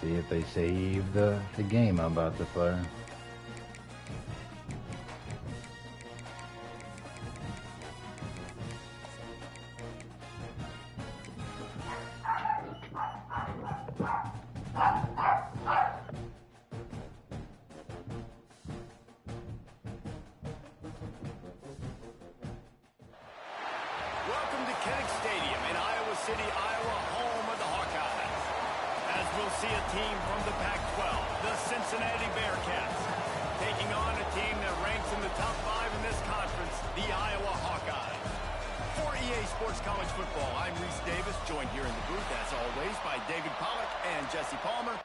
See if they save the game I'm about to play. Welcome to Kinnick Stadium in Iowa City, Iowa, home of the Hawkeyes. As we'll see a team from the Pac-12, the Cincinnati Bearcats, taking on a team that ranks in the top 5 in this conference, the Iowa Hawkeyes. For EA Sports College Football, I'm Reese Davis, joined here in the booth, as always, by David Pollack and Jesse Palmer.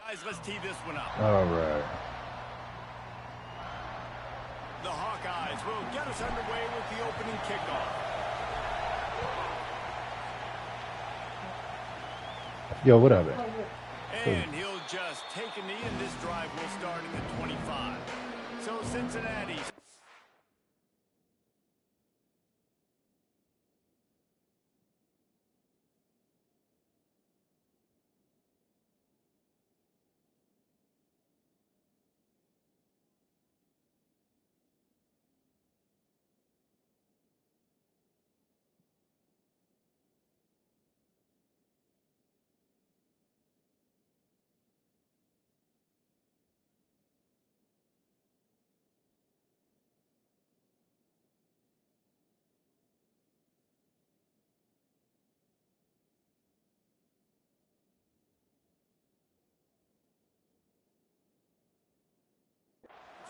Guys, let's tee this one up. All right. The Hawkeyes will get us underway with the opening kickoff. Yo, what up, man? And he'll just take a knee, and this drive will start at the 25. So Cincinnati.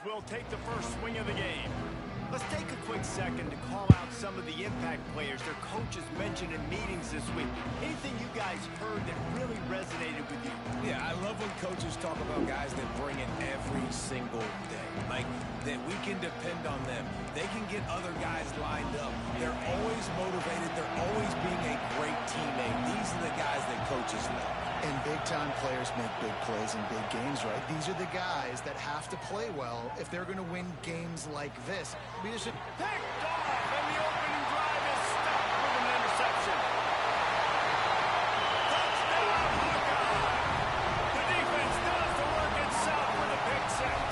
Will take the first swing of the game. Let's take a quick quick second to call out some of the impact players their coaches mentioned in meetings this week. Anything you guys heard that really resonated with you? Yeah, I love when coaches talk about guys that bring it every single day. Like, that we can depend on them. They can get other guys lined up. They're always motivated. They're always being a great teammate. These are the guys that coaches love. And big-time players make big plays in big games, right? These are the guys that have to play well if they're going to win games like this. Picked off, and the opening drive is stopped with an interception. Touchdown, Hawkeye! The defense does the work itself with a pick six.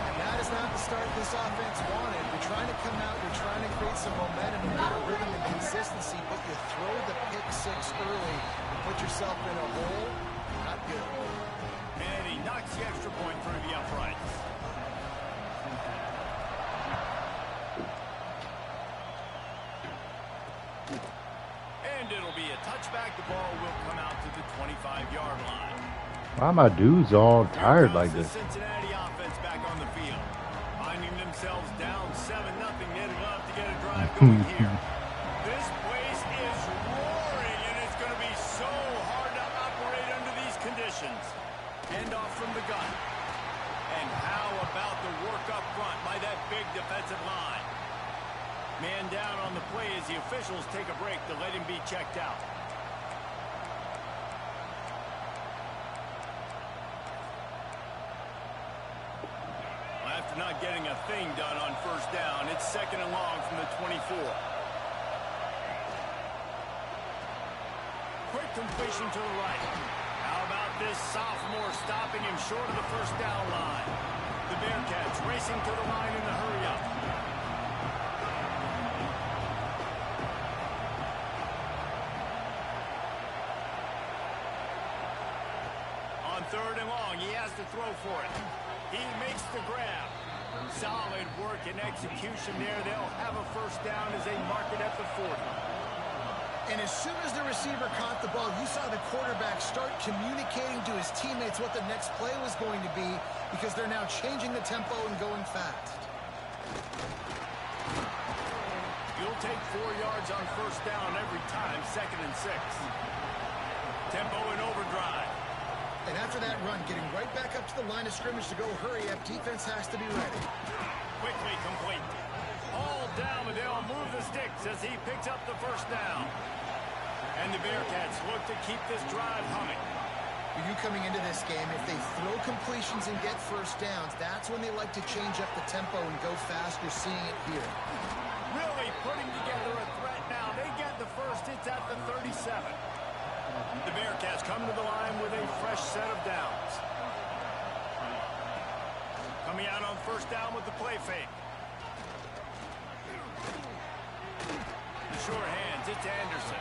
And that is not the start this offense wanted. You're trying to come out, you're trying to create some momentum and get a rhythm and consistency, but you throw the pick six early and put yourself in a hole. Not good. And he knocks the extra point through the uprights. And it'll be a touchback. The ball will come out to the 25-yard line. Why are my dudes all tired like The this? Cincinnati offense back on the field. Finding themselves down 7-0, they'd love to get a drive going here. This place is roaring, and it's going to be so hard to operate under these conditions. End off from the gun. And how about the work up front by that big defensive line? Man down on the play as the officials take a break to let him be checked out. After not getting a thing done on first down, it's 2nd and long from the 24. Quick completion to the right. How about this sophomore stopping him short of the first down line? The Bearcats racing to the line in a hurry-up. On 3rd and long, he has to throw for it. He makes the grab. Solid work and execution there. They'll have a first down as they mark it at the 40. And as soon as the receiver caught the ball, you saw the quarterback start communicating to his teammates what the next play was going to be because they're now changing the tempo and going fast. You'll take 4 yards on first down every time, 2nd and 6. Tempo and overdrive. And after that run, getting right back up to the line of scrimmage to go hurry up, defense has to be ready. Quickly complete. All down, but they'll move the sticks as he picks up the first down. And the Bearcats look to keep this drive humming. You coming into this game, if they throw completions and get first downs, that's when they like to change up the tempo and go fast. You're seeing it here. Really putting together a threat now. They get the first. It's at the 37. The Bearcats come to the line with a fresh set of downs. Coming out on first down with the play fake. The short hands, it's Anderson.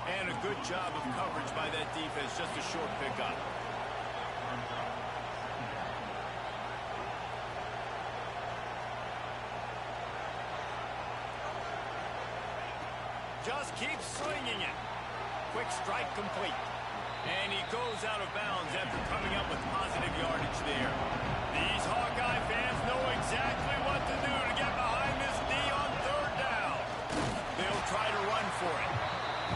And a good job of coverage by that defense, just a short pickup. Just keep swinging it. Quick strike complete. And he goes out of bounds after coming up with positive yardage there. These Hawkeye fans know exactly what to do to get behind this D on 3rd down. They'll try to run for it.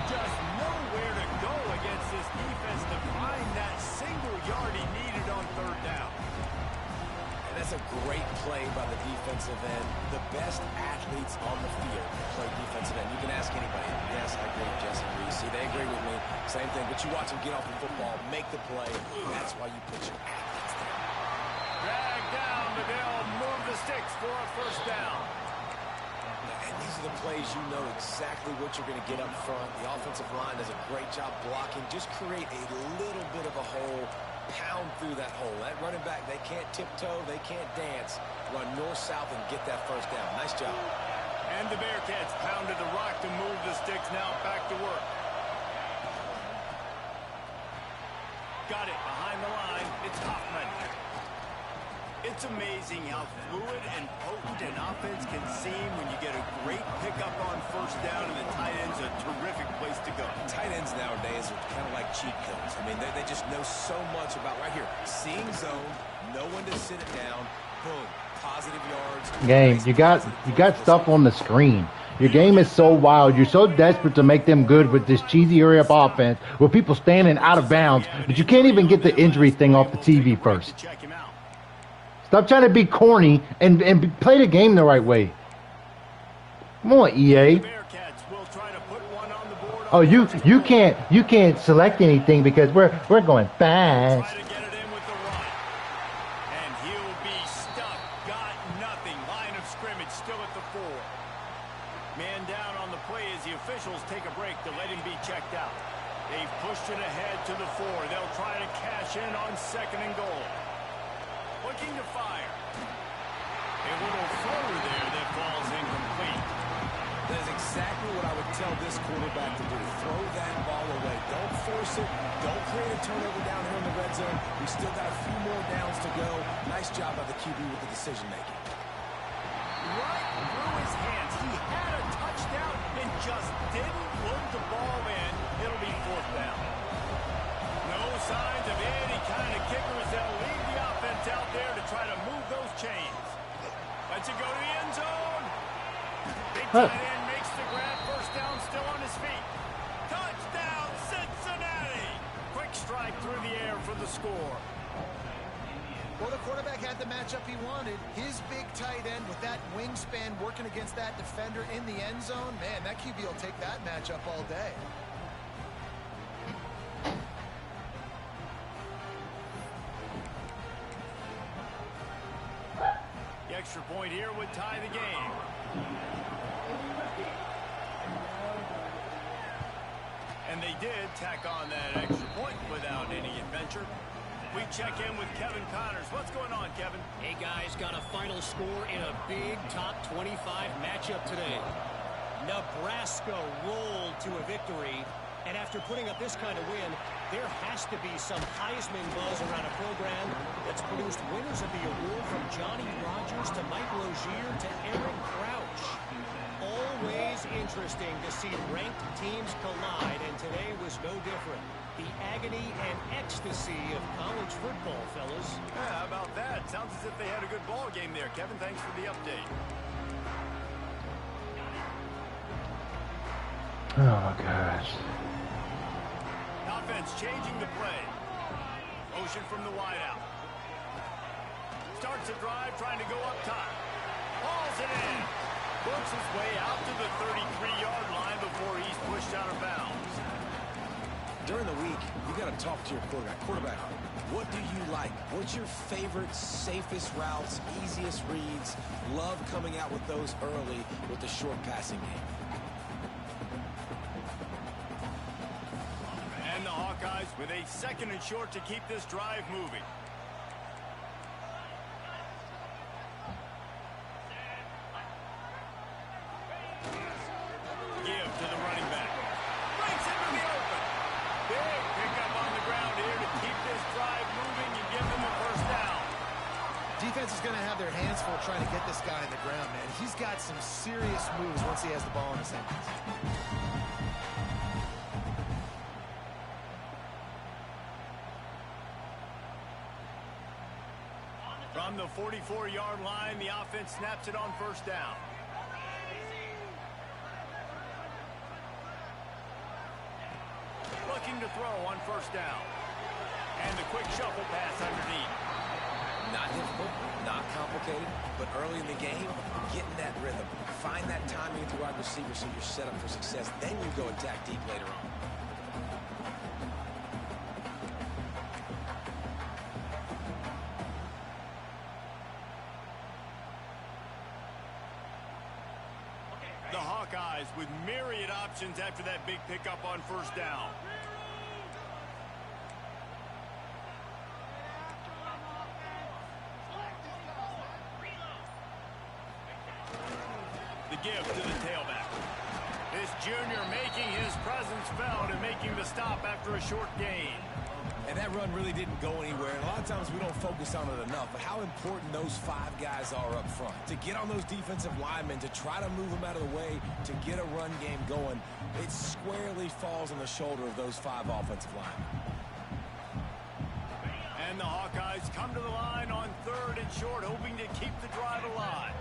Just nowhere to go against this defense to find that single yard he needed on 3rd down. And that's a great play by the defensive end. The best athletes on the field play defensive end. You can ask anybody. Yes, I agree with Jesse Reese. See, they agree with me. Same thing. But you watch them get off the football, make the play. That's why you put your athletes there. Drag down, but they'll move the sticks for a first down. And these are the plays you know exactly what you're going to get up front. The offensive line does a great job blocking. Just create a little bit of a hole. Pound through that hole. That running back, they can't tiptoe, they can't dance. Run north-south and get that first down. Nice job. And the Bearcats pounded the rock to move the sticks. Now back to work. Got it behind the line. It's Hoffman. It's amazing how fluid and potent an offense can seem when you get a great pickup on first down, and the tight end's a terrific place to go. Tight ends nowadays are kind of like cheat codes. I mean, they just know so much about right here. Seeing zone, know when to sit it down, Boom. Positive yards. Game, you got stuff on the screen. Your game is so wild. You're so desperate to make them good with this cheesy hurry-up offense with people standing out of bounds that you can't even get the injury thing off the TV first. Stop trying to be corny and play the game the right way. Come on, EA. Oh, you can't select anything because we're going fast. Man down on the play as the officials take a break to let him be checked out. They've pushed it ahead to the 4. They'll try to cash in on 2nd and goal. Looking to fire. A little floater there that falls incomplete. That is exactly what I would tell this quarterback to do. Throw that ball away. Don't force it. Don't create a turnover down here in the red zone. We've still got a few more downs to go. Nice job by the QB with the decision making. Right through his hands. He had a touchdown and just didn't look the ball in. It'll be 4th down. No signs of any kind of kickers. They'll leave the offense out there to try to move those chains. Lets it go to the end zone. Big tight end makes the grab. 1st down, still on his feet. Touchdown, Cincinnati. Quick strike through the air for the score. Well, the quarterback had the matchup he wanted. His big tight end with that wingspan working against that defender in the end zone. Man, that QB will take that matchup all day. The extra point here would tie the game. And they did tack on that extra point without any adventure. We check in with Kevin Connors. What's going on, Kevin? Hey, guys, got a final score in a big top 25 matchup today. Nebraska rolled to a victory, and after putting up this kind of win, there has to be some Heisman buzz around a program that's produced winners of the award from Johnny Rodgers to Mike Rozier to Eric Crouch. Always interesting to see ranked teams collide, and today was no different. The agony and ecstasy of college football, fellas. Yeah, how about that? Sounds as if they had a good ball game there. Kevin, thanks for the update. Oh, gosh. Offense changing the play. Motion from the wideout. Starts a drive, trying to go up top. Hauls it in. Works his way out to the 33-yard line before he's pushed out of bounds. During the week, you got to talk to your quarterback. Quarterback, what do you like? What's your favorite, safest routes, easiest reads? Love coming out with those early with the short passing game. And the Hawkeyes with a 2nd and short to keep this drive moving. Give to the running back. Breaks into the open. Big pickup on the ground here to keep this drive moving and give them a 1st down. Defense is going to have their hands full trying to get this guy on the ground, man. He's got some serious moves once he has the ball in his hands. From the 44-yard line, the offense snaps it on 1st down. Looking to throw on 1st down. And the quick shuffle pass underneath. Not difficult, not complicated, but early in the game, getting that rhythm. Find that timing with the wide receiver so you're set up for success. Then you go attack deep later on. The Hawkeyes with myriad options after that big pickup on 1st down. The give to the tailback. This junior making his presence felt and making the stop after a short gain. And that run really didn't go anywhere. And a lot of times we don't focus on it enough. But how important those 5 guys are up front. To get on those defensive linemen, to try to move them out of the way, to get a run game going, it squarely falls on the shoulder of those 5 offensive linemen. And And the Hawkeyes come to the line on 3rd and short, hoping to keep the drive alive.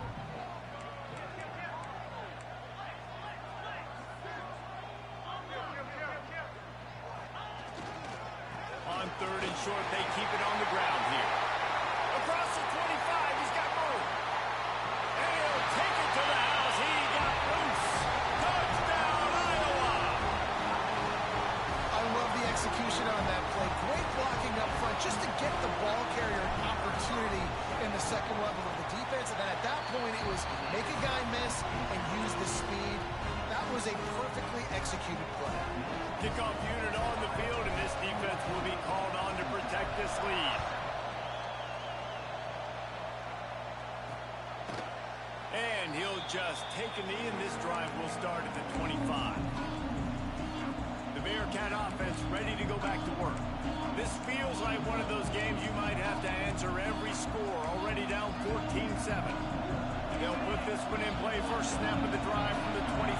On 3rd and short, they keep it on the ground here. Across the 25, he's got room. And he'll take it to the house. He got loose. Touchdown, Iowa! I love the execution on that play. Great blocking up front just to get the ball carrier an opportunity in the second level of the defense. And then at that point, it was make a guy miss and use the speed. That was a perfectly executed play. Kickoff unit on the field, and this defense will be called on to protect this lead. And he'll just take a knee, and this drive will start at the 25. The Bearcat offense ready to go back to work. This feels like one of those games you might have to answer every score, already down 14-7. They'll put this one in play, first snap of the drive from the 25.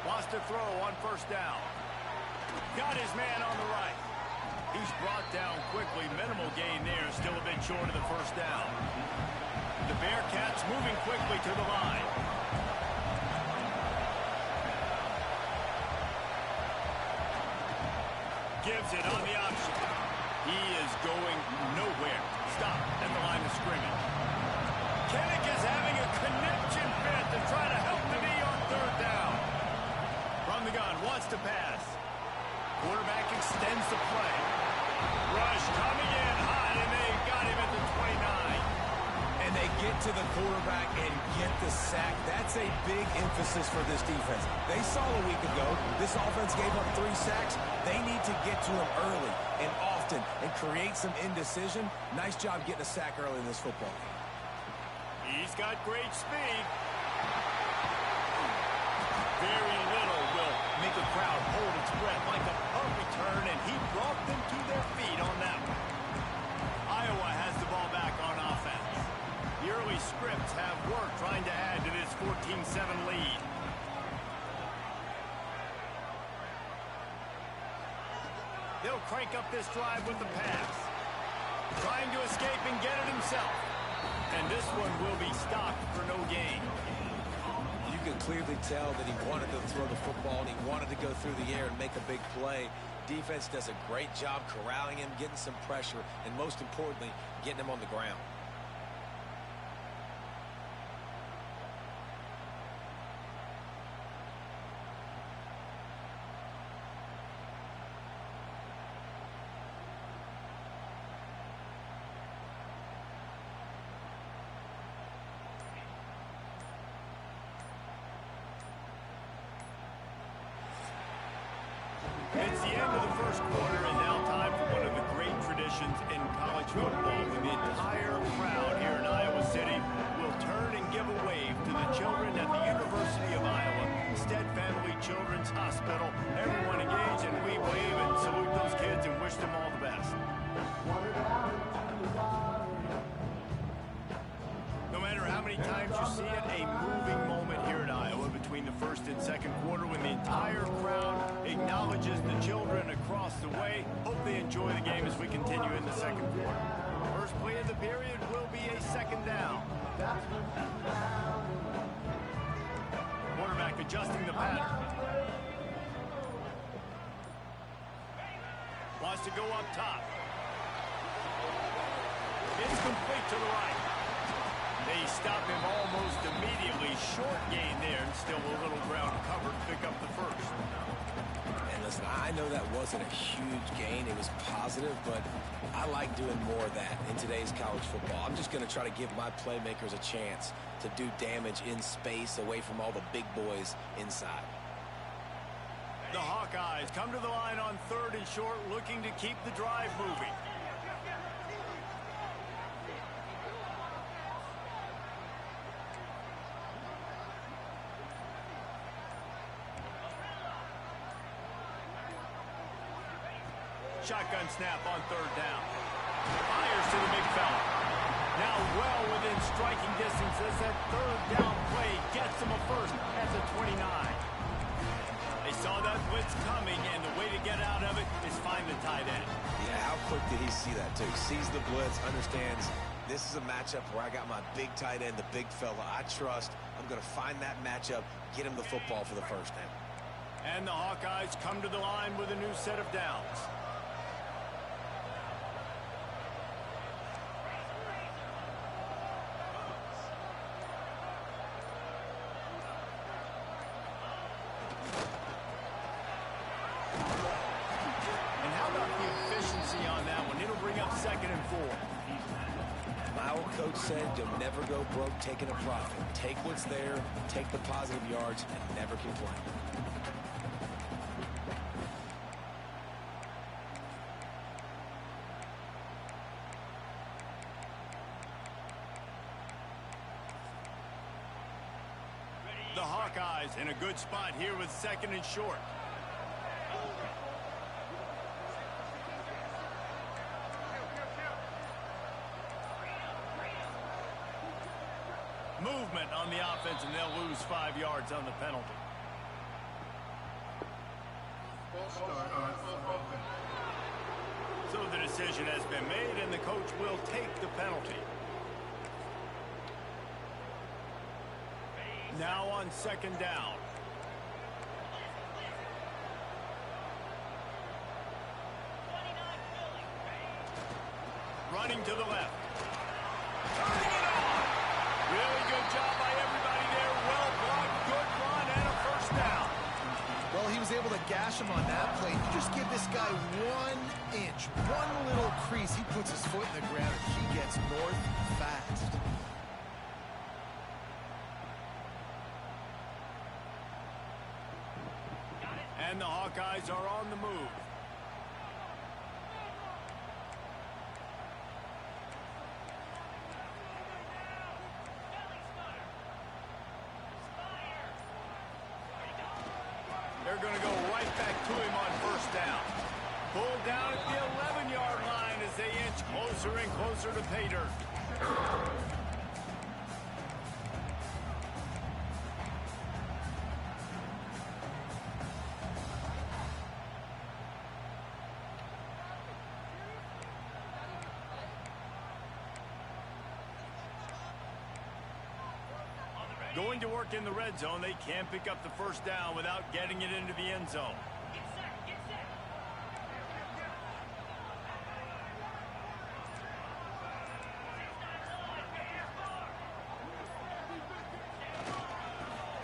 Lost a throw on first down. Got his man on the right. He's brought down quickly. Minimal gain there, still a bit short of the first down. The Bearcats moving quickly to the line. Gives it on the option. He is going nowhere. Stop at the line of scrimmage. Kinnick is having a connection fit to try to help the knee on 3rd down. From the gun, wants to pass. Quarterback extends the play. Rush coming in hot, and they got him at the 29. And they get to the quarterback and get the sack. That's a big emphasis for this defense. They saw a week ago, this offense gave up 3 sacks. They need to get to him early and often and create some indecision. Nice job getting a sack early in this football game. He's got great speed. Very little will make a crowd hold its breath like a punt return, and he brought them to their feet on that one. Iowa has the ball back on offense. The early scripts have worked trying to add to this 14-7 lead. They'll crank up this drive with the pass. Trying to escape and get it himself. And this one will be stopped for no gain. You can clearly tell that he wanted to throw the football and he wanted to go through the air and make a big play. Defense does a great job corralling him, getting some pressure, and most importantly, getting him on the ground. It's the end of the first quarter, and now time for one of the great traditions in college football. When the entire crowd here in Iowa City will turn and give a wave to the children at the University of Iowa, Stead Family Children's Hospital. Everyone engaged, and we wave and salute those kids and wish them all the best. No matter how many times you see it, a moving moment here at Iowa between the first and second quarter when the entire crowd acknowledges the children across the way. Hope they enjoy the game as we continue in the second quarter. First play of the period will be a second down. Quarterback adjusting the pattern. Wants to go up top. It's complete to the right. They stop him almost immediately. Short gain there, and still a little ground covered to pick up the first. And listen, I know that wasn't a huge gain. It was positive, but I like doing more of that in today's college football. I'm just going to try to give my playmakers a chance to do damage in space away from all the big boys inside. The Hawkeyes come to the line on 3rd and short, looking to keep the drive moving. Shotgun snap on 3rd down. Fires to the big fella. Now well within striking distance as that 3rd down play gets him a first at the 29. saw that blitz coming, and the way to get out of it is find the tight end. Yeah, how quick did he see that, too? Sees the blitz, understands this is a matchup where I got my big tight end, the big fella I trust. I'm going to find that matchup, get him the football for the first down. And the Hawkeyes come to the line with a new set of downs. And how about the efficiency on that one? It'll bring up 2nd and 4. My old coach said you'll never go broke taking a profit. Take what's there, take the positive yards, and never complain. The Hawkeyes in a good spot here with 2nd and short. Movement on the offense, and they'll lose 5 yards on the penalty. So the decision has been made, and the coach will take the penalty. Now on 2nd down. Running to the left. Turning it on. Really good job by everybody there. Well blocked, good run, and a first down. Well, he was able to gash him on that play. You just give this guy 1 inch, one little crease. He puts his foot in the ground, and he gets north fast. And the Hawkeyes are on the move. They're going to go right back to him on 1st down. Pulled down at the 11-yard line as they inch closer and closer to pay dirt. Going to work in the red zone, they can't pick up the 1st down without getting it into the end zone.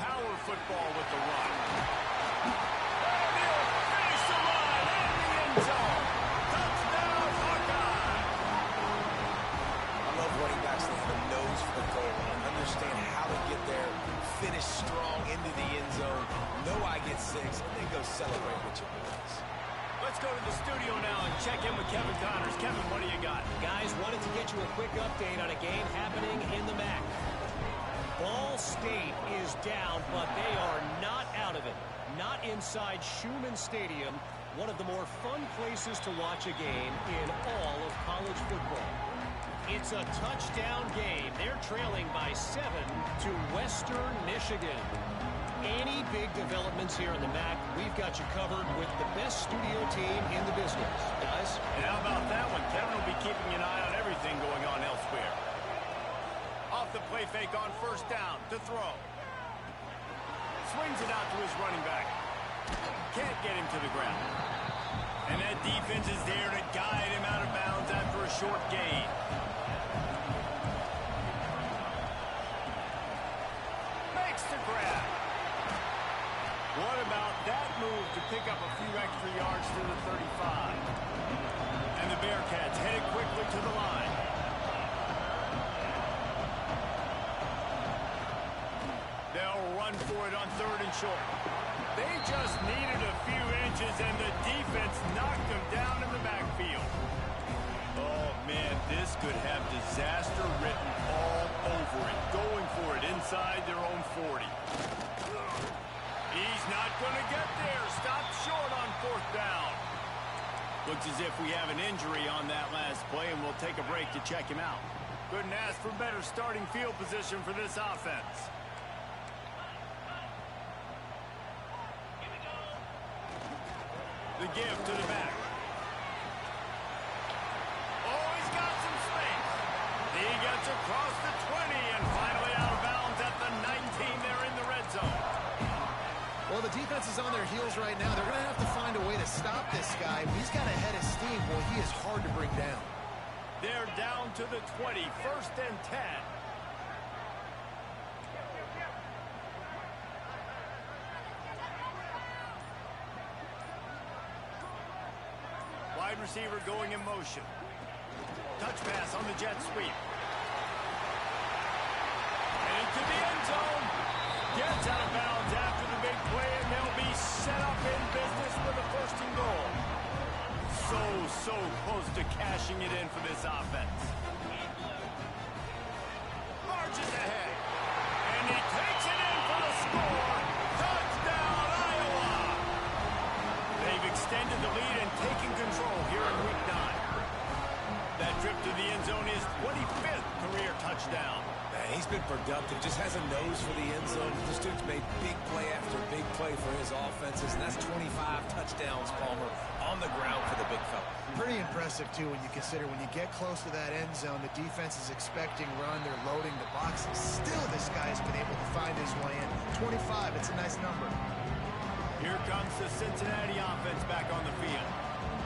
Power football with the run. And he'll finish the line in the end zone. Touchdown, Hawkeye! I love running backs that have a nose for the goal line, understand how to get there, finish strong into the end zone, know I get 6, and then go celebrate with your boys. Let's go to the studio now and check in with Kevin Connors. Kevin, what do you got? Guys, wanted to get you a quick update on a game happening in the MAC. Ball State is down, but they are not out of it. Not inside Schumann Stadium, one of the more fun places to watch a game in all of college football. It's a touchdown game. They're trailing by 7 to Western Michigan. Any big developments here in the MAC, we've got you covered with the best studio team in the business. Guys? And how about that one? Kevin will be keeping an eye on everything going on elsewhere. Off the play fake on 1st down to throw. Swings it out to his running back. Can't get him to the ground. And that defense is there to guide him out of bounds after a short gain. Makes the grab. What about that move to pick up a few extra yards to the 35? And the Bearcats headed quickly to the line. They'll run for it on 3rd and short. They just needed a few inches, and the defense knocked them down in the backfield. Oh, man, this could have disaster written all over it. Going for it inside their own 40. He's not going to get there. Stopped short on 4th down. Looks as if we have an injury on that last play, and we'll take a break to check him out. Couldn't ask for better starting field position for this offense. The give to the back. Oh, he's got some space. He gets across the 20 and finally out of bounds at the 19. They're in the red zone. Well, the defense is on their heels right now. They're going to have to find a way to stop this guy. He's got a head of steam. Well, he is hard to bring down. They're down to the 20, 1st and 10. Wide receiver going in motion. Touch pass on the jet sweep. And into the end zone. Gets out of bounds after the big play, and they'll be set up in business with a 1st and goal. So close to cashing it in for this offense. Marches ahead. And he takes it in for the score. Touchdown, Iowa! They've extended the lead and taken control here in Week 9. That trip to the end zone is 25th career touchdown. Man, he's been productive, just has a nose for the end zone. This dude's made big play after big play for his offenses, and that's 25 touchdowns, Palmer, on the ground for the big fella. Pretty impressive, too, when you consider when you get close to that end zone, the defense is expecting run, they're loading the box. Still, this guy's been able to find his way in. 25, it's a nice number. Here comes the Cincinnati offense back on the field.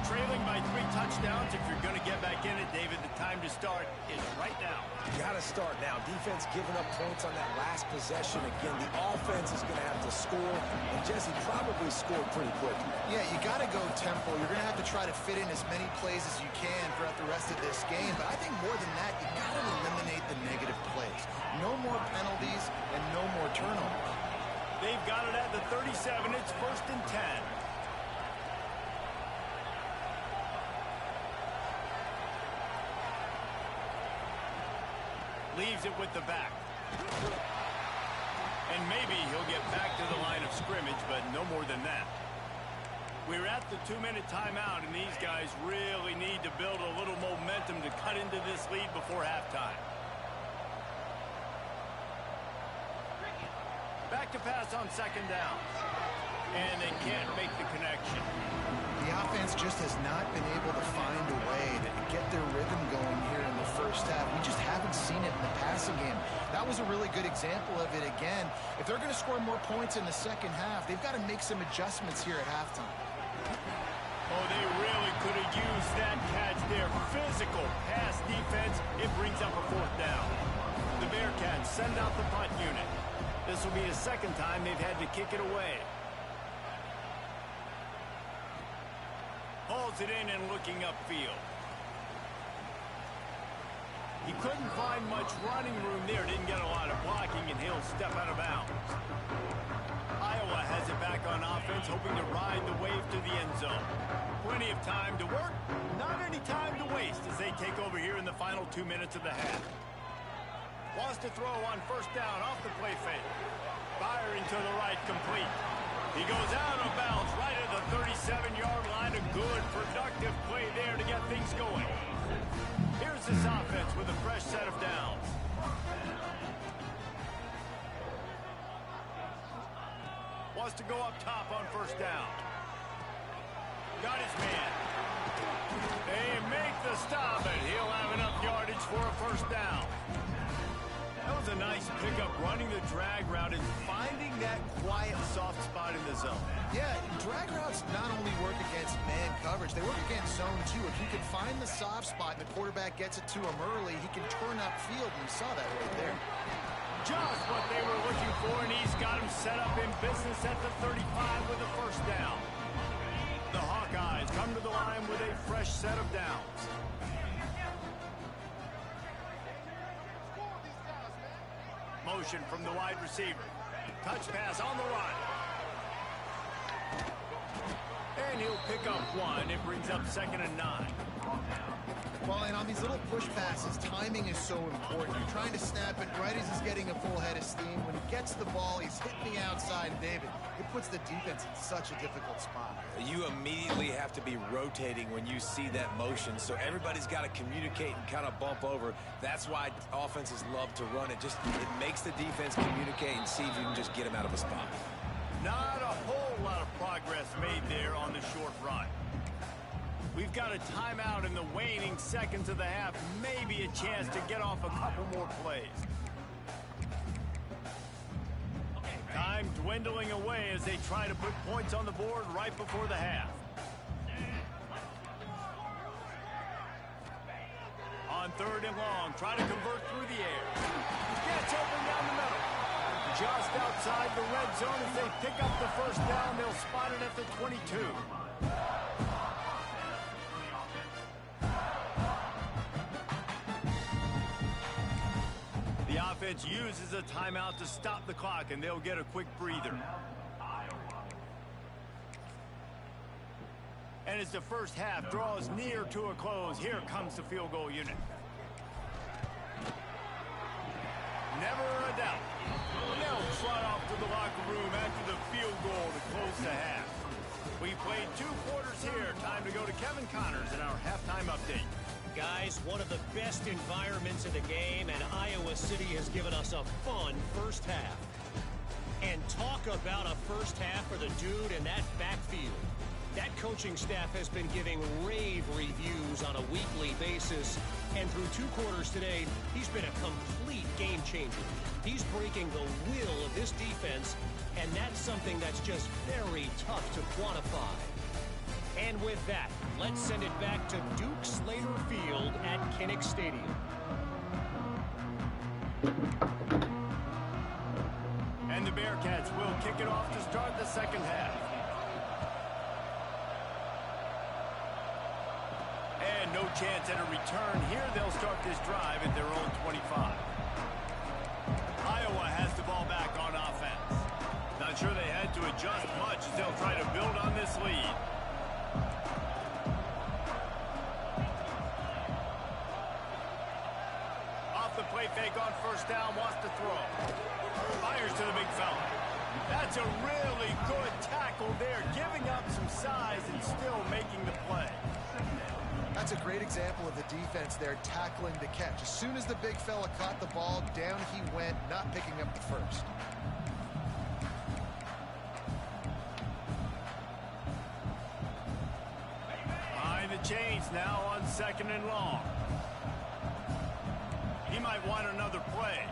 Trailing by 3 touchdowns. If you're going to get back in it, David, the time to start is right now. You got to start now. Defense giving up points on that last possession. Again, the offense is going to have to score, and Jesse probably scored pretty quick. Yeah, you got to go tempo. You're going to have to try to fit in as many plays as you can throughout the rest of this game. But I think more than that, you got to eliminate the negative plays. No more penalties and no more turnovers. They've got it at the 37. It's 1st and 10. Leaves it with the back. And maybe he'll get back to the line of scrimmage, but no more than that. We're at the 2-minute timeout, and these guys really need to build a little momentum to cut into this lead before halftime. Back to pass on 2nd down. And they can't make the connection. The offense just has not been able to find a way to get their rhythm going here in the first half. We just haven't seen it in the passing game. That was a really good example of it again. If they're going to score more points in the second half, they've got to make some adjustments here at halftime. Oh, they really could have used that catch there. Physical pass defense. It brings up a 4th down. The Bearcats send out the punt unit. This will be the 2nd time they've had to kick it away. Hauls it in and looking upfield. He couldn't find much running room there. Didn't get a lot of blocking, and he'll step out of bounds. Iowa has it back on offense, hoping to ride the wave to the end zone. Plenty of time to work. Not any time to waste as they take over here in the final 2 minutes of the half. Wants to throw on 1st down off the play fake. Firing to the right, complete. He goes out of bounds right at the 37-yard line. A good, productive play there to get things going. Here's this offense with a fresh set of downs. Wants to go up top on 1st down. Got his man. They make the stop, and he'll have enough yardage for a 1st down. That was a nice pickup, running the drag route and finding that quiet, soft spot in the zone. Yeah, drag routes not only work against man coverage, they work against zone too. If you can find the soft spot and the quarterback gets it to him early, he can turn upfield, and you saw that right there. Just what they were looking for, and he's got him set up in business at the 35 with a 1st down. The Hawkeyes come to the line with a fresh set of downs. Motion from the wide receiver. Touch pass on the run. And he'll pick up 1. It brings up 2nd and 9. Well, and on these little push passes, timing is so important. You're trying to snap it right as he's getting a full head of steam. When he gets the ball, he's hitting the outside. And David, it puts the defense in such a difficult spot. You immediately have to be rotating when you see that motion, so everybody's got to communicate and kind of bump over. That's why offenses love to run it. It makes the defense communicate and see if you can just get him out of a spot. Not a whole lot of progress made there on the short run. We've got a timeout in the waning seconds of the half. Maybe a chance to get off a couple more plays. Time dwindling away as they try to put points on the board right before the half. On 3rd and long, try to convert through the air. Gets open down the middle. Just outside the red zone as they pick up the first down. They'll spot it at the 22. The offense uses a timeout to stop the clock, and they'll get a quick breather. And as the first half draws near to a close, here comes the field goal unit. Never a doubt. They'll trot off to the locker room after the field goal to close the half. We played 2 quarters here. Time to go to Kevin Connors in our halftime update. Guys, one of the best environments in the game, and Iowa City has given us a fun first half. And talk about a first half for the dude in that backfield. That coaching staff has been giving rave reviews on a weekly basis, and through 2 quarters today, he's been a complete game changer. He's breaking the will of this defense, and that's something that's just very tough to quantify. And with that, let's send it back to Duke Slater Field at Kinnick Stadium. And the Bearcats will kick it off to start the second half. And no chance at a return here. They'll start this drive at their own 25. Iowa has the ball back on offense. Not sure they had to adjust much as they'll try to build on this lead. Off the play fake on first down, wants to throw. Fires to the big fella. That's a really good tackle there, giving up some size and still making the play. That's a great example of the defense there tackling the catch. As soon as the big fella caught the ball, down he went, not picking up the first. Behind the chains now on 2nd and long. He might want another play.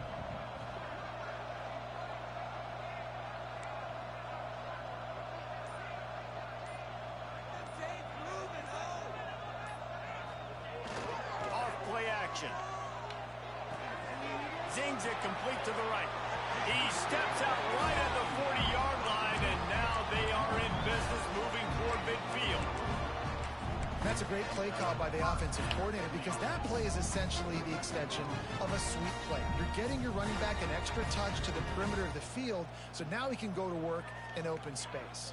Zings it complete to the right. He steps out right at the 40-yard line, and now they are in business moving toward midfield. That's a great play call by the offensive coordinator because that play is essentially the extension of a sweep play. You're getting your running back an extra touch to the perimeter of the field, so now he can go to work in open space.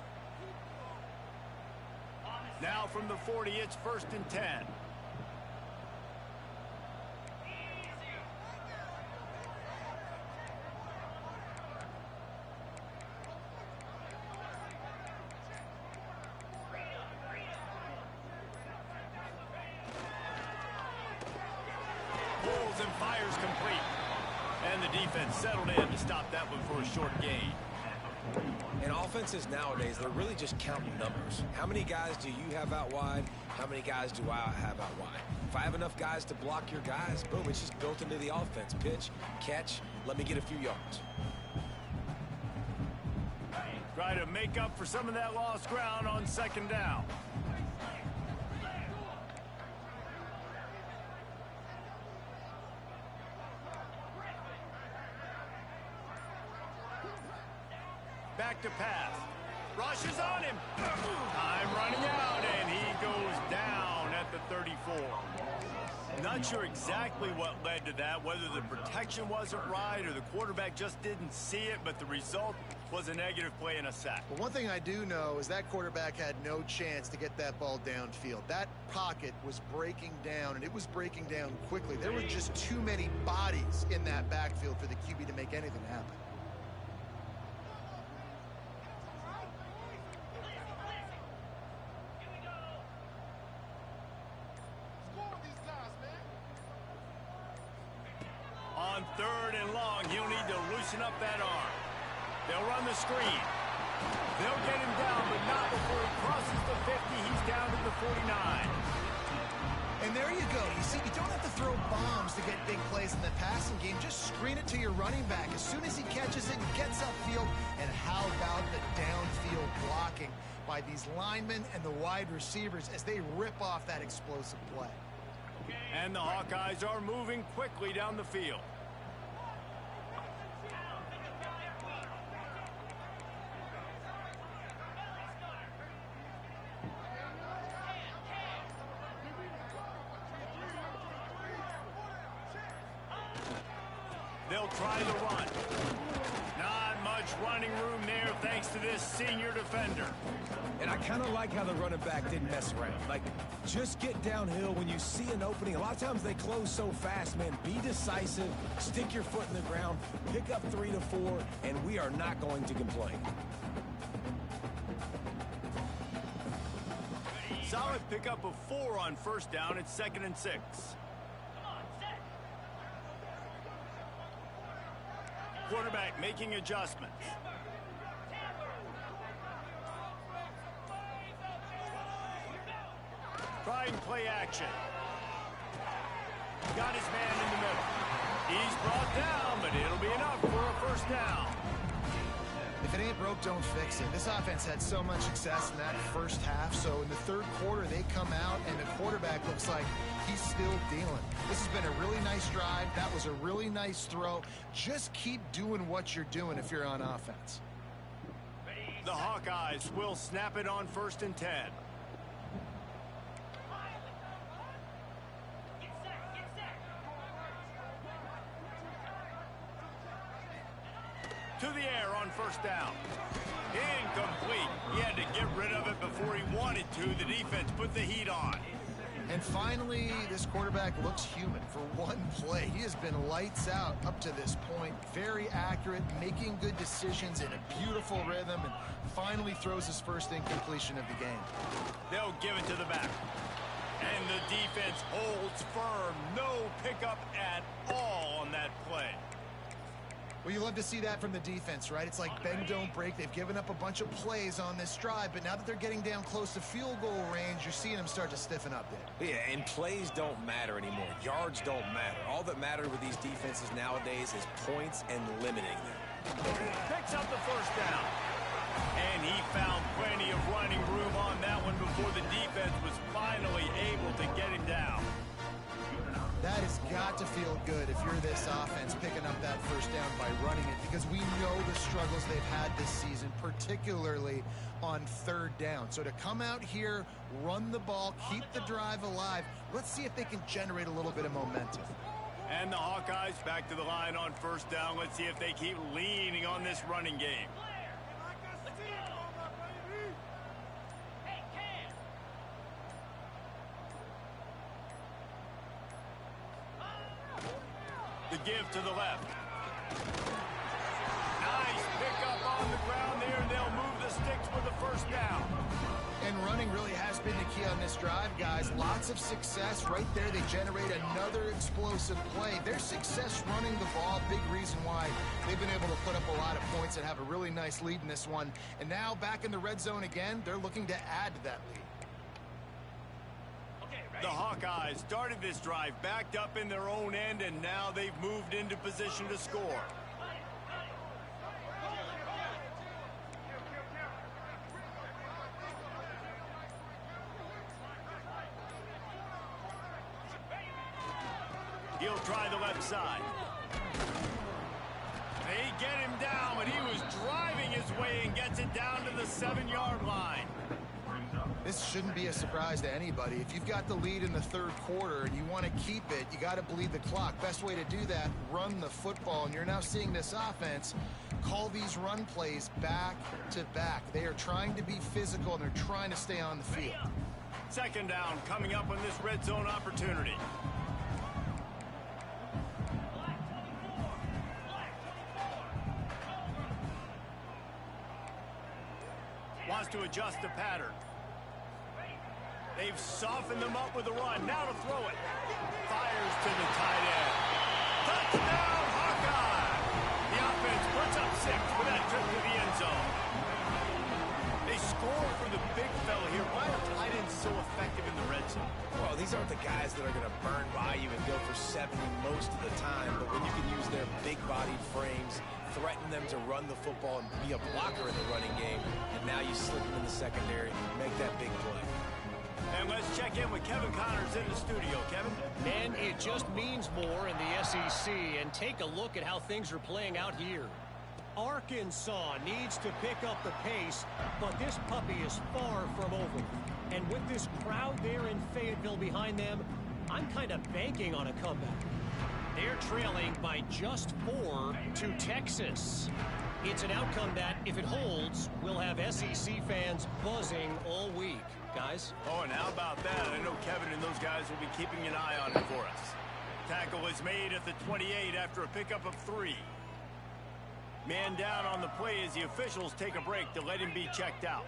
Now from the 40, it's 1st and 10. And fires complete. And the defense settled in to stop that one for a short gain. And offenses nowadays, they're really just counting numbers. How many guys do you have out wide? How many guys do I have out wide? If I have enough guys to block your guys, boom, it's just built into the offense. Pitch, catch, let me get a few yards. Try to make up for some of that lost ground on 2nd down. Back to pass. Rushes on him. Time running out, and he goes down at the 34. Not sure exactly what led to that, whether the protection wasn't right or the quarterback just didn't see it, but the result was a negative play and a sack. Well, one thing I do know is that quarterback had no chance to get that ball downfield. That pocket was breaking down, and it was breaking down quickly. There were just too many bodies in that backfield for the QB to make anything happen. On 3rd and long, he'll need to loosen up that arm. They'll run the screen. They'll get him down, but not before he crosses the 50. He's down to the 49. And there you go. You see, you don't have to throw bombs to get big plays in the passing game. Just screen it to your running back. As soon as he catches it, gets upfield. And how about the downfield blocking by these linemen and the wide receivers as they rip off that explosive play. And the Hawkeyes are moving quickly down the field. They'll try the run. Not much running room there thanks to this senior defender. And I kind of like how the running back didn't mess around. Like, just get downhill when you see an opening. A lot of times they close so fast, man. Be decisive, stick your foot in the ground, pick up 3 to 4, and we are not going to complain. Solid pickup of 4 on first down. It's 2nd and 6. Quarterback making adjustments. Trying play action. Got his man in the middle. He's brought down, but it'll be enough for a first down. If it ain't broke, don't fix it. This offense had so much success in that first half, so in the third quarter, they come out, and the quarterback looks like he's still dealing. This has been a really nice drive. That was a really nice throw. Just keep doing what you're doing if you're on offense. The Hawkeyes will snap it on 1st and 10. To the air on first down. Incomplete. He had to get rid of it before he wanted to. The defense put the heat on. And finally, this quarterback looks human for one play. He has been lights out up to this point. Very accurate, making good decisions in a beautiful rhythm, and finally throws his first incompletion of the game. They'll give it to the back. And the defense holds firm. No pickup at all on that play. Well, you love to see that from the defense, right? It's like bend, don't break. They've given up a bunch of plays on this drive, but now that they're getting down close to field goal range, you're seeing them start to stiffen up there. Yeah, and plays don't matter anymore. Yards don't matter. All that matters with these defenses nowadays is points and limiting them. Picks up the first down. And he found plenty of running room on that one before the defense was finally able to get him down. That has got to feel good if you're this offense picking up that first down by running it, because we know the struggles they've had this season, particularly on third down. So to come out here, run the ball, keep the drive alive, let's see if they can generate a little bit of momentum. And the Hawkeyes back to the line on first down. Let's see if they keep leaning on this running game. The give to the left. Nice pickup on the ground there, and they'll move the sticks with the first down. And running really has been the key on this drive, guys. Lots of success right there. They generate another explosive play. Their success running the ball, big reason why they've been able to put up a lot of points and have a really nice lead in this one. And now back in the red zone again, they're looking to add to that lead. The Hawkeyes started this drive backed up in their own end, and now they've moved into position to score. He'll try the left side. They get him down, but he was driving his way and gets it down to the 7-yard line. This shouldn't be a surprise to anybody. If you've got the lead in the third quarter and you want to keep it, you got to bleed the clock. Best way to do that, run the football. And you're now seeing this offense call these run plays back to back. They are trying to be physical, and they're trying to stay on the field. 2nd down coming up on this red zone opportunity. Wants to adjust the pattern. They've softened them up with a run. Now to throw it. Fires to the tight end. Touchdown, Hawkeye! The offense puts up 6 with that trip to the end zone. score for the big fella here. Why are tight ends so effective in the red zone? Well, these aren't the guys that are going to burn by you and go for 70 most of the time, but when you can use their big-bodied frames, threaten them to run the football and be a blocker in the running game, and now you slip them in the secondary, make that big play. And let's check in with Kevin Connors in the studio. Kevin? Man, it just means more in the SEC, and take a look at how things are playing out here. Arkansas needs to pick up the pace, but this puppy is far from over. And with this crowd there in Fayetteville behind them, I'm kind of banking on a comeback. They're trailing by just 4 to Texas. It's an outcome that, if it holds, will have SEC fans buzzing all week. Guys? Oh, and how about that? I know Kevin and those guys will be keeping an eye on it for us. Tackle is made at the 28 after a pickup of 3. Man down on the play as the officials take a break to let him be checked out.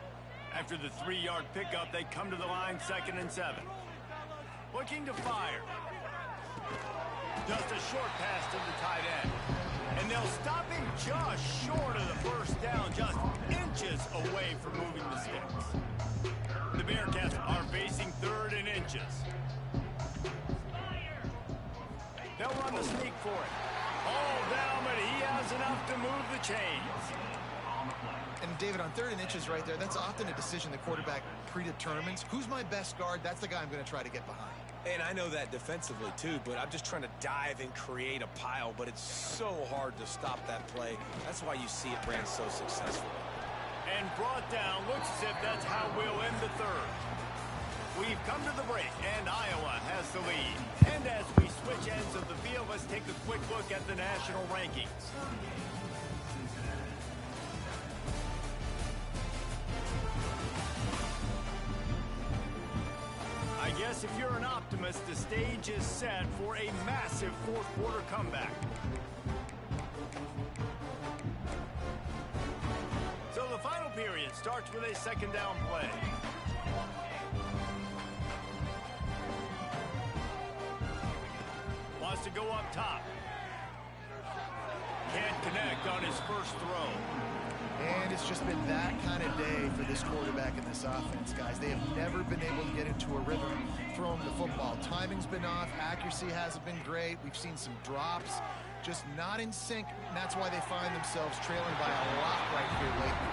After the 3-yard pickup, they come to the line 2nd and 7. Looking to fire. Just a short pass to the tight end. And they'll stop him just short of the first down, just inches away from moving the sticks. The Bearcats are facing 3rd and inches. They'll run the sneak for it. All down, but he has enough to move the chains. And David, on 3rd and inches right there, that's often a decision the quarterback predetermines. Who's my best guard? That's the guy I'm going to try to get behind. And I know that defensively, too, but I'm just trying to dive and create a pile, but it's so hard to stop that play. That's why you see it ran so successful. And brought down. Looks as if that's how we'll end the 3rd. We've come to the break, and Iowa has the lead. And as we switch ends of the field, let's take a quick look at the national rankings. I guess if you're an optimist, the stage is set for a massive 4th quarter comeback. So the final period starts with a 2nd down play. Wants to go up top. Can't connect on his first throw. And it's just been that kind of day for this quarterback and this offense, guys. They have never been able to get into a rhythm throwing the football. Timing's been off. Accuracy hasn't been great. We've seen some drops. Just not in sync, and that's why they find themselves trailing by a lot right here lately.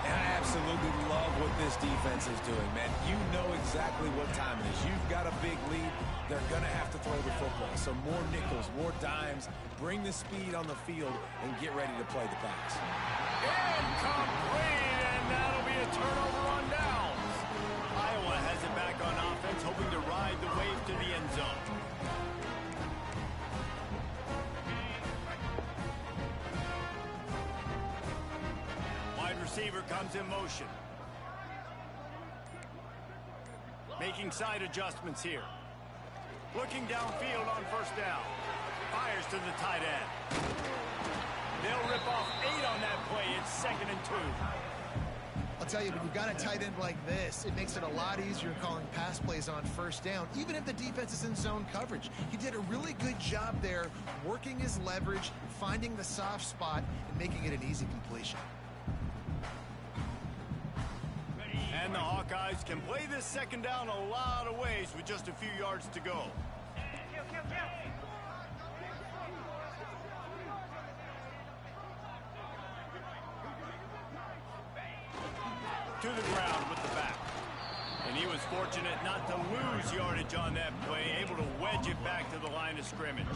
And I absolutely love what this defense is doing, man. You know exactly what time it is. You've got a big lead. They're going to have to throw the football. So more nickels, more dimes, bring the speed on the field, and get ready to play the pass. Incomplete, and that'll be a turnover on downs. Iowa has it back on offense, hoping to ride the wave to the end zone. Wide receiver comes in motion. Making side adjustments here. Looking downfield on 1st down. Fires to the tight end. They'll rip off 8 on that play. It's 2nd and 2. I'll tell you, when you've got a tight end like this, it makes it a lot easier calling pass plays on 1st down, even if the defense is in zone coverage. He did a really good job there, working his leverage, finding the soft spot, and making it an easy completion. And the Hawkeyes can play this 2nd down a lot of ways with just a few yards to go. To the ground with the back. And he was fortunate not to lose yardage on that play, able to wedge it back to the line of scrimmage.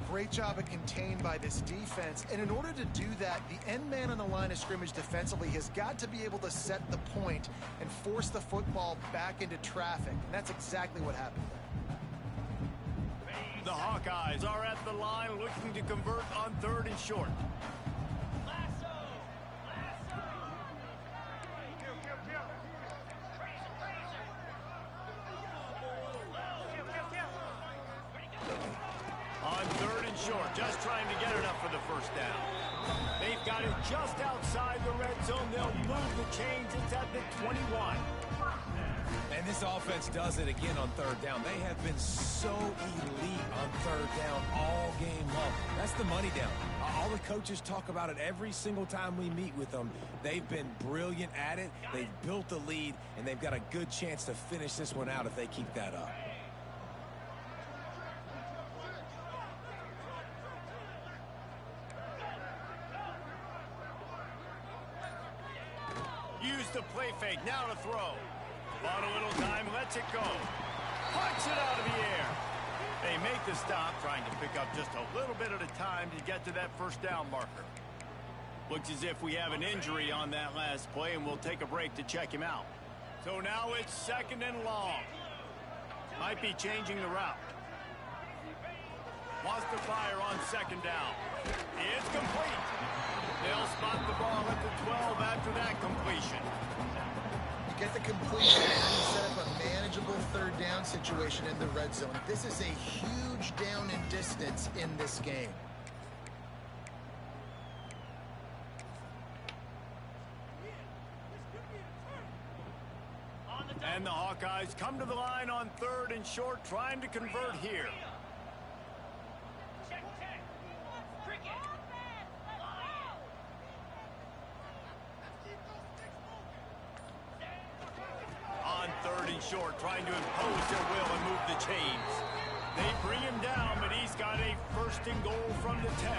Great job of contained by this defense. And in order to do that, the end man on the line of scrimmage defensively has got to be able to set the point and force the football back into traffic. And that's exactly what happened there. The Hawkeyes are at the line looking to convert on 3rd and short. On 3rd and short, just trying to get enough for the 1st down. They've got it just outside the red zone. They'll move the chains. It's at the 21. And this offense does it again on third down. They have been so elite on third down all game long. That's the money down. All the coaches talk about it every single time we meet with them. They've been brilliant at it. They've built the lead, and they've got a good chance to finish this one out if they keep that up. Use the play fake, now to throw. Bought a little time, lets it go. Punch it out of the air. They make the stop, trying to pick up just a little bit at a time to get to that first down marker. Looks as if we have an injury on that last play, and we'll take a break to check him out. So now it's 2nd and long. Might be changing the route. Wants to fire on 2nd down. It's complete. They'll spot the ball at the 12 after that completion. You get the completion and you set up a manageable third down situation in the red zone. This is a huge down in distance in this game. And the Hawkeyes come to the line on 3rd and short, trying to convert here. On 3rd and short, trying to impose their will and move the chains. They bring him down, but he's got a 1st and goal from the 10.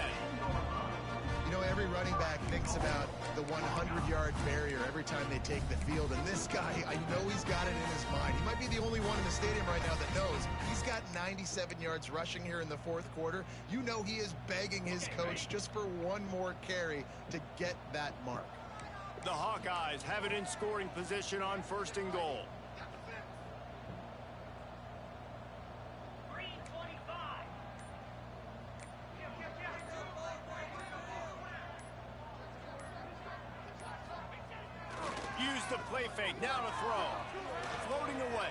You know, every running back thinks about the 100-yard barrier every time they take the field. And this guy, I know he's got it in his mind. He might be the only one in the stadium right now that knows. He's got 97 yards rushing here in the 4th quarter. You know he is begging his coach just for one more carry to get that mark. The Hawkeyes have it in scoring position on 1st and goal. Use the play fake, now to throw. Floating away.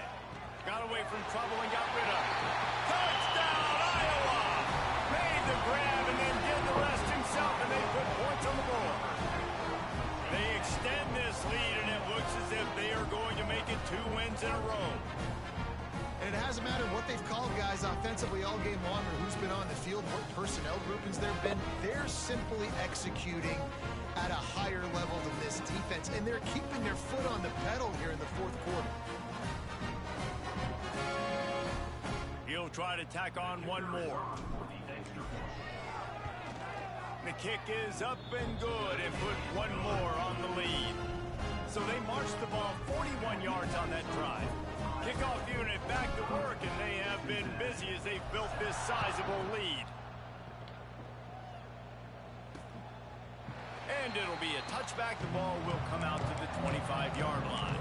Got away from trouble and got rid of it. Touchdown, Iowa! Made the grab and then did the rest himself, and they put points on the board. They extend this lead, and it looks as if they are going to make it 2 wins in a row. And it hasn't mattered what they've called guys offensively all game long or who's been on the field, what personnel groupings there have been. They're simply executing at a higher level than this defense, and they're keeping their foot on the pedal here in the 4th quarter. He'll try to tack on one more. The kick is up and good and put one more on the lead. So they marched the ball 41 yards on that drive. Kickoff unit back to work, and they have been busy as they've built this sizable lead. And it'll be a touchback. The ball will come out to the 25-yard line.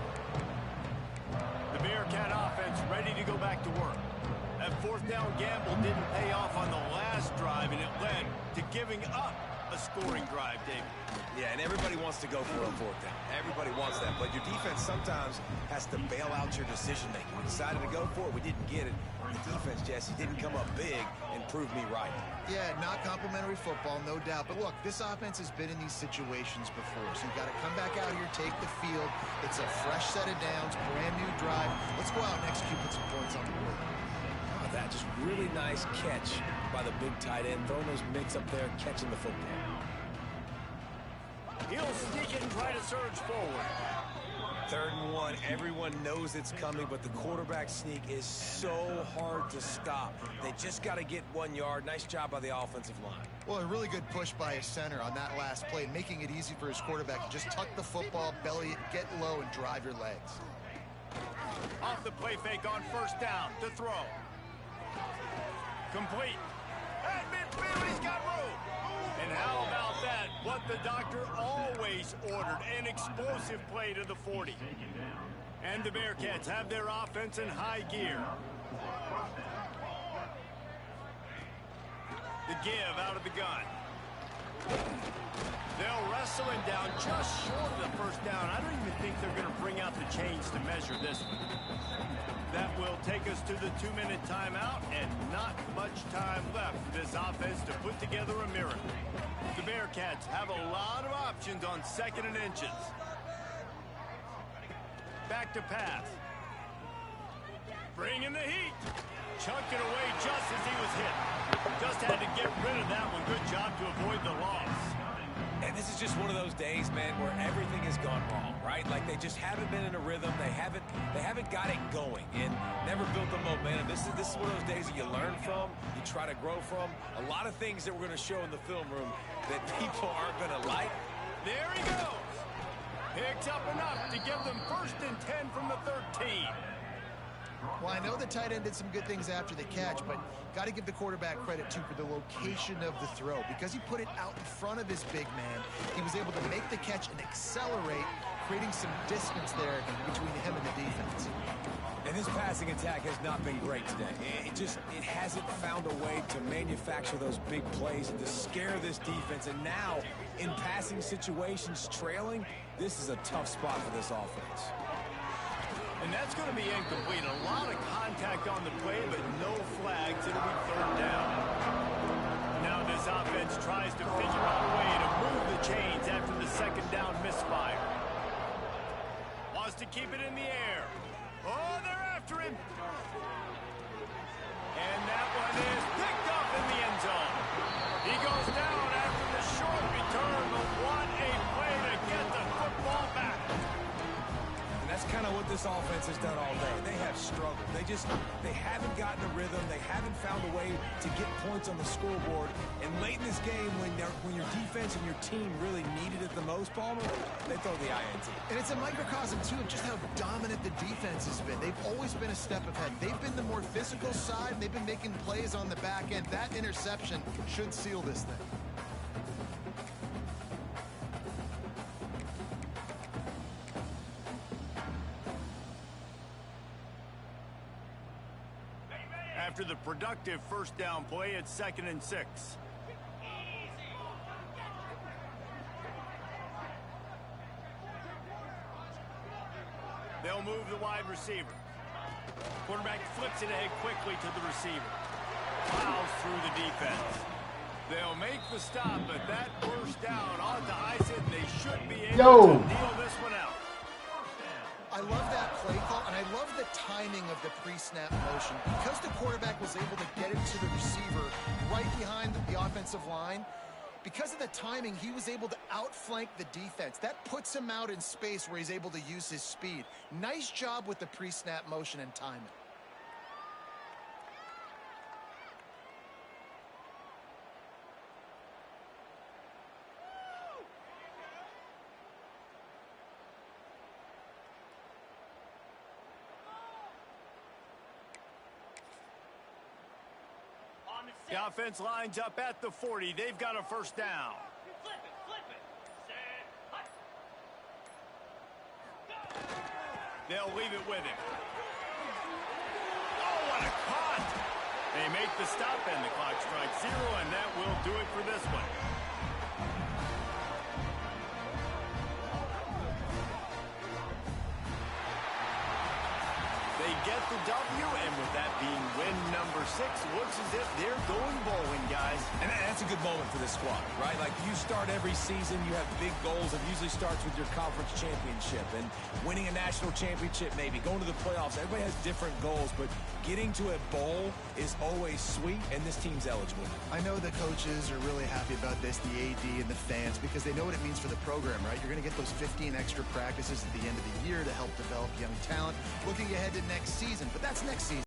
The Bearcat offense ready to go back to work. That 4th down gamble didn't pay off on the last drive, and it led to giving up a scoring drive, David. Yeah, and everybody wants to go for a 4th down. Everybody wants that, but your defense sometimes has to bail out your decision-making. We decided to go for it. We didn't get it. The defense, Jesse, didn't come up big and prove me right. Yeah, not complimentary football, no doubt. But look, this offense has been in these situations before, so you've got to come back out here, take the field. It's a fresh set of downs, brand new drive. Let's go out and execute, put some points on the board. Oh, that just really nice catch by the big tight end, throwing those mitts up there, catching the football. He'll sneak it and try to surge forward. 3rd and 1. Everyone knows it's coming, but the quarterback sneak is so hard to stop. They just got to get 1 yard. Nice job by the offensive line. Well, a really good push by his center on that last play, making it easy for his quarterback to just tuck the football, belly it, get low, and drive your legs. Off the play fake on 1st down to throw. Complete. At midfield, he's got room. And how about that? What the doctor always ordered, an explosive play to the 40. And the Bearcats have their offense in high gear. The give out of the gun. They'll wrestle him down just short of the 1st down. I don't even think they're going to bring out the chains to measure this one. That will take us to the 2-minute timeout, and not much time left for this offense to put together a miracle. The Bearcats have a lot of options on 2nd and inches. Back to pass. Bringing the heat. Chunked it away just as he was hit. Just had to get rid of that one. Good job to avoid the loss. And this is just one of those days, man, where everything has gone wrong, right? Like they just haven't been in a rhythm. They haven't got it going and never built the momentum. This is one of those days that you learn from, you try to grow from. A lot of things that we're going to show in the film room that people aren't going to like. There he goes. Picks up enough to give them 1st and 10 from the 13. Well, I know the tight end did some good things after the catch, but got to give the quarterback credit, too, for the location of the throw. Because he put it out in front of his big man, he was able to make the catch and accelerate, creating some distance there between him and the defense. And his passing attack has not been great today. It hasn't found a way to manufacture those big plays and to scare this defense. And now, in passing situations, trailing, this is a tough spot for this offense. And that's going to be incomplete. A lot of contact on the play, but no flags. It'll be 3rd down. Now this offense tries to figure out a way to move the chains after the 2nd down misfire. Wants to keep it in the air. Oh, they're after him. And that one is picked up in the end zone. He goes down after the short return, but what a play to get the football back. And that's kind of what this offense has done all day. They have struggled. They haven't gotten a rhythm. They haven't found a way to get points on the scoreboard. And late in this game, when your defense and your team really needed it the most, Palmer, they throw the INT. And it's a microcosm, too, of just how dominant the defense has been. They've always been a step ahead. They've been the more physical side. They've been making plays on the back end. That interception should seal this thing. After the productive 1st down play, it's 2nd and 6. They'll move the wide receiver. Quarterback flips it ahead quickly to the receiver. Plows through the defense. They'll make the stop, but that 1st down ought to ice it, and they should be able to deal this one out. I love that play call, and I love the timing of the pre-snap motion. Because the quarterback was able to get it to the receiver right behind the offensive line, because of the timing, he was able to outflank the defense. That puts him out in space where he's able to use his speed. Nice job with the pre-snap motion and timing. The offense lines up at the 40. They've got a 1st down. They'll leave it with him. Oh, what a cut! They make the stop, and the clock strikes 0, and that will do it for this one. They get the W, and with that being win number 6, looks as if they're going bowling, guys. And that's a good moment for this squad, right? Like, you start every season, you have big goals. It usually starts with your conference championship and winning a national championship, maybe going to the playoffs. Everybody has different goals, but getting to a bowl is always sweet, and this team's eligible. I know the coaches are really happy about this, the AD and the fans, because they know what it means for the program, right? You're going to get those 15 extra practices at the end of the year to help develop young talent. Looking ahead to next season, but that's next season.